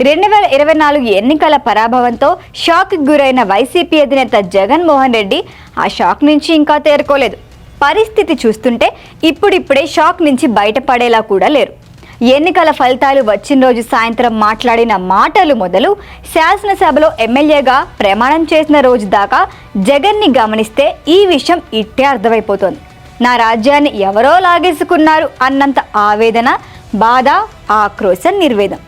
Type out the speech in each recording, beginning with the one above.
2024 ఎన్నికల పరాభవంతో షాక్కి గురైన వైసీపీ అధినేత జగన్మోహన్ రెడ్డి ఆ షాక్ నుంచి ఇంకా తేరుకోలేదు. పరిస్థితి చూస్తుంటే ఇప్పుడిప్పుడే షాక్ నుంచి బయటపడేలా కూడా లేరు. ఎన్నికల ఫలితాలు వచ్చిన రోజు సాయంత్రం మాట్లాడిన మాటలు మొదలు శాసనసభలో ఎమ్మెల్యేగా ప్రమాణం చేసిన రోజు దాకా జగన్ని గమనిస్తే ఈ విషయం ఇట్టే అర్థమైపోతోంది. నా రాజ్యాన్ని ఎవరో లాగేసుకున్నారు అన్నంత ఆవేదన, బాధ, ఆక్రోశం, నిర్వేదం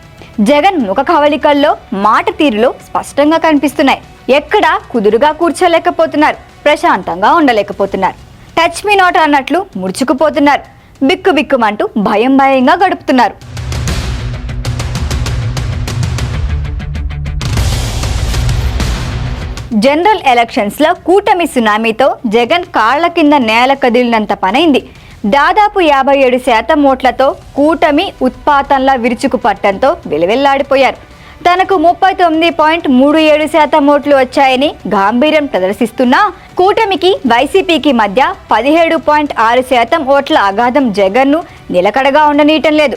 జగన్ ముఖ కవళికల్లో, మాట తీరులో స్పష్టంగా కనిపిస్తున్నాయి. ఎక్కడా కుదురుగా కూర్చోలేకపోతున్నారు, ప్రశాంతంగా ఉండలేకపోతున్నారు. టచ్ మీ నాట్ అన్నట్లు ముడుచుకుపోతున్నారు. బిక్కుబిక్కుమంటూ భయంగా గడుపుతున్నారు. జనరల్ ఎలక్షన్స్లో కూటమి సునామీతో జగన్ కాళ్ల కింద నేల కదిలినంత పనైంది. దాదాపు 57% ఓట్లతో కూటమి ఉత్పాతంలా విరుచుకుపట్టడంతో వెలువెల్లాడిపోయారు. తనకు 39.37% ఓట్లు వచ్చాయని గాంభీర్యం ప్రదర్శిస్తున్నా కూటమికి వైసీపీకి మధ్య 17.6% ఓట్ల అగాధం జగన్ను నిలకడగా ఉండనీయటం లేదు.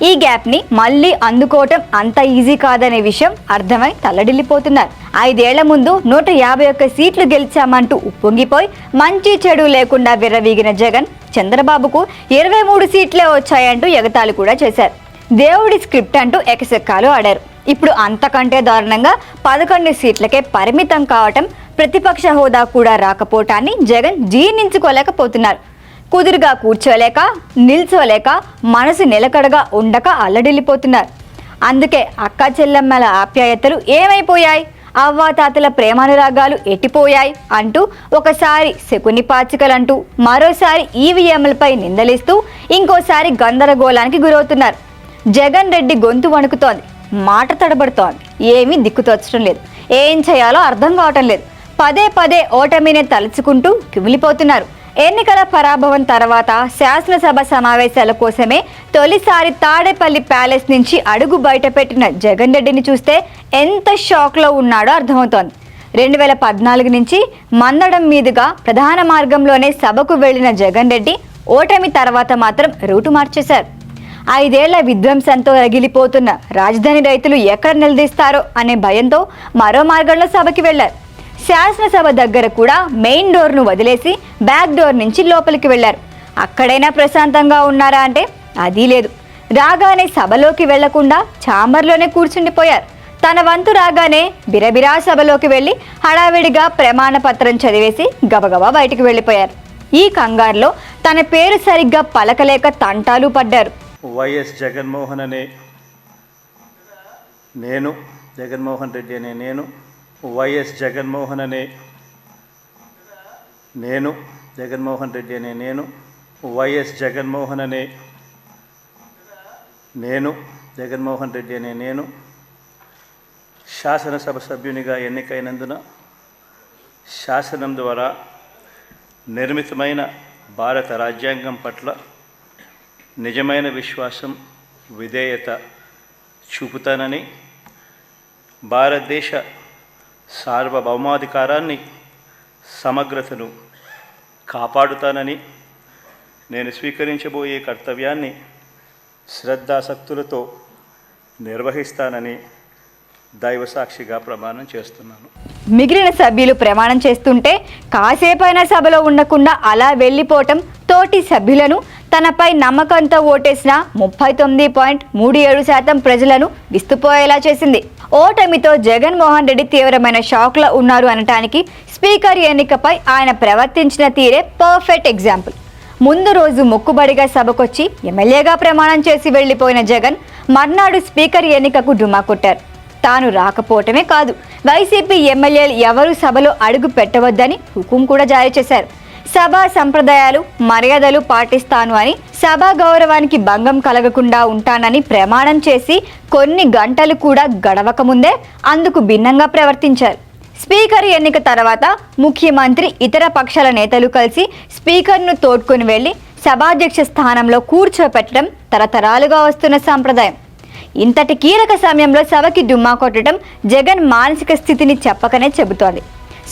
ఈ గ్యాప్ని మళ్ళీ అందుకోవటం అంత ఈజీ కాదనే విషయం అర్థమై తల్లడిల్లిపోతున్నారు. 5 ఏళ్ల ముందు 151 సీట్లు గెలిచామంటూ ఉప్పొంగిపోయి మంచి చెడు లేకుండా విర్రవీగిన జగన్ చంద్రబాబుకు 23 సీట్లే వచ్చాయంటూ ఎగతాళి కూడా చేశారు. దేవుడి స్క్రిప్ట్ అంటూ ఎకసెక్కాలు ఆడారు. ఇప్పుడు అంతకంటే దారుణంగా 11 సీట్లకే పరిమితం కావటం, ప్రతిపక్ష హోదా కూడా రాకపోవటాన్ని జగన్ జీర్ణించుకోలేకపోతున్నారు. కుదురుగా కూర్చోలేక, నిల్చోలేక, మనసు నిలకడగా ఉండక అల్లడిల్లిపోతున్నారు. అందుకే అక్క చెల్లెమ్మల ఆప్యాయతలు ఏమైపోయాయి, అవ్వాతాతల ప్రేమానురాగాలు ఎట్టిపోయాయి అంటూ ఒకసారి శకుని పాచికలంటూ, మరోసారి ఈవీఎంలపై నిందలిస్తూ, ఇంకోసారి గందరగోళానికి గురవుతున్నారు. జగన్ రెడ్డి గొంతు వణుకుతోంది, మాట తడబడుతోంది, ఏమీ దిక్కుతోచడం లేదు, ఏం చేయాలో అర్థం కావటం లేదు. పదే ఓటమినే తలుచుకుంటూ కుమిలిపోతున్నారు. ఎన్నికల పరాభవం తర్వాత శాసనసభ సమావేశాల కోసమే తొలిసారి తాడేపల్లి ప్యాలెస్ నుంచి అడుగు బయటపెట్టిన జగన్ రెడ్డిని చూస్తే ఎంత షాక్లో ఉన్నాడో అర్థమవుతోంది. 2014 నుంచి మందడం మీదుగా ప్రధాన మార్గంలోనే సభకు వెళ్లిన జగన్ రెడ్డి ఓటమి తర్వాత మాత్రం రూటు మార్చేశారు. 5 ఏళ్ల విధ్వంసంతో రగిలిపోతున్న రాజధాని రైతులు ఎక్కడ నిలదీస్తారో అనే భయంతో మరో మార్గంలో సభకి వెళ్లారు. శాసనసభ దగ్గర కూడా మెయిన్ డోర్ను వదిలేసి బ్యాక్ డోర్ నుంచి లోపలికి వెళ్లారు. అక్కడైనా ప్రశాంతంగా ఉన్నారా అంటే అది లేదు. రాగానే సభలోకి వెళ్లకుండా ఛాంబర్లోనే కూర్చుండిపోయారు. తన వంతు రాగానే బిరబిరా సభలోకి వెళ్లి హడావిడిగా ప్రమాణ పత్రం చదివేసి గబగబా బయటికి వెళ్ళిపోయారు. ఈ కంగారులో తన పేరు సరిగ్గా పలకలేక తంటాలు పడ్డారు. వైఎస్ జగన్మోహన్ అనే నేను, జగన్మోహన్ రెడ్డి అనే నేను, వైఎస్ జగన్మోహన్ అనే నేను, జగన్మోహన్ రెడ్డి అనే నేను, వైఎస్ జగన్మోహన్ అనే నేను, జగన్మోహన్ రెడ్డి అనే నేను శాసనసభ సభ్యునిగా ఎన్నికైనందున శాసనం ద్వారా నిర్మితమైన భారత రాజ్యాంగం పట్ల నిజమైన విశ్వాసం, విధేయత చూపుతానని, భారతదేశ సార్వభౌమాధికారాన్ని, సమగ్రతను కాపాడుతానని, నేను స్వీకరించబోయే కర్తవ్యాన్ని శ్రద్ధాసక్తులతో నిర్వహిస్తానని దైవసాక్షిగా ప్రమాణం చేస్తున్నాను. మిగిలిన సభ్యులు ప్రమాణం చేస్తుంటే కాసేపైనా సభలో ఉండకుండా అలా వెళ్ళిపోవటం తోటి సభ్యులను, తనపై నమ్మకంతో ఓటేసిన 39.37% ప్రజలను విస్తుపోయేలా చేసింది. ఓటమితో జగన్మోహన్ రెడ్డి తీవ్రమైన షాక్లో ఉన్నారు అనటానికి స్పీకర్ ఎన్నికపై ఆయన ప్రవర్తించిన తీరే పర్ఫెక్ట్ ఎగ్జాంపుల్. ముందు రోజు మొక్కుబడిగా సభకొచ్చి ఎమ్మెల్యేగా ప్రమాణం చేసి వెళ్లిపోయిన జగన్ మర్నాడు స్పీకర్ ఎన్నికకు డుమా కొట్టారు. తాను రాకపోవటమే కాదు, వైసీపీ ఎమ్మెల్యేలు ఎవరూ సభలో అడుగు పెట్టవద్దని హుకుం కూడా జారీ చేశారు. సభా సంప్రదాయాలు, మర్యాదలు పాటిస్తాను అని, సభా గౌరవానికి భంగం కలగకుండా ఉంటానని ప్రమాణం చేసి కొన్ని గంటలు కూడా గడవక ముందే అందుకు భిన్నంగా ప్రవర్తించారు. స్పీకర్ ఎన్నిక తర్వాత ముఖ్యమంత్రి, ఇతర పక్షాల నేతలు కలిసి స్పీకర్ను తోడ్కొని వెళ్లి సభాధ్యక్ష స్థానంలో కూర్చోపెట్టడం తరతరాలుగా వస్తున్న సంప్రదాయం. ఇంతటి కీలక సమయంలో సభకి డుమ్మా కొట్టడం జగన్ మానసిక స్థితిని చెప్పకనే చెబుతోంది.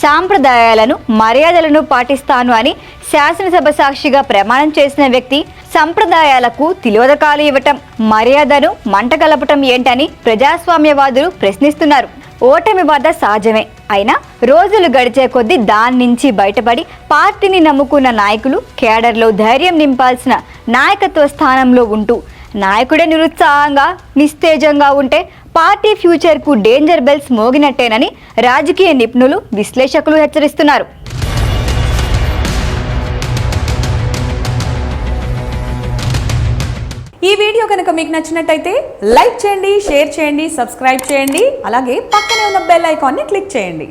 సాంప్రదాయాలను మర్యాదలను పాటిస్తాను అని శాసనసభ సాక్షిగా ప్రమాణం చేసిన వ్యక్తి సంప్రదాయాలకు తిలోదకాలు ఇవ్వటం, మర్యాదను మంటగలపటం ఏంటని ప్రజాస్వామ్యవాదులు ప్రశ్నిస్తున్నారు. ఓటమి బాధ సహజమే, అయినా రోజులు గడిచే కొద్దీ దాని నుంచి బయటపడి పార్టీని నమ్ముకున్న నాయకులు కేడర్లో ధైర్యం నింపాల్సిన నాయకత్వ స్థానంలో ఉంటూ నాయకుడే నిరుత్సాహంగా నిస్తేజంగా ఉంటే పార్టీ ఫ్యూచర్కు డేంజర్ బెల్స్ మోగినట్టేనని రాజకీయ నిపుణులు విశ్లేషకులు హెచ్చరిస్తున్నారు. ఈ వీడియో కనుక మీకు నచ్చినట్టయితే లైక్ చేయండి, షేర్ చేయండి, సబ్స్క్రైబ్ చేయండి. అలాగే పక్కనే ఉన్న బెల్ ఐకాన్ని క్లిక్ చేయండి.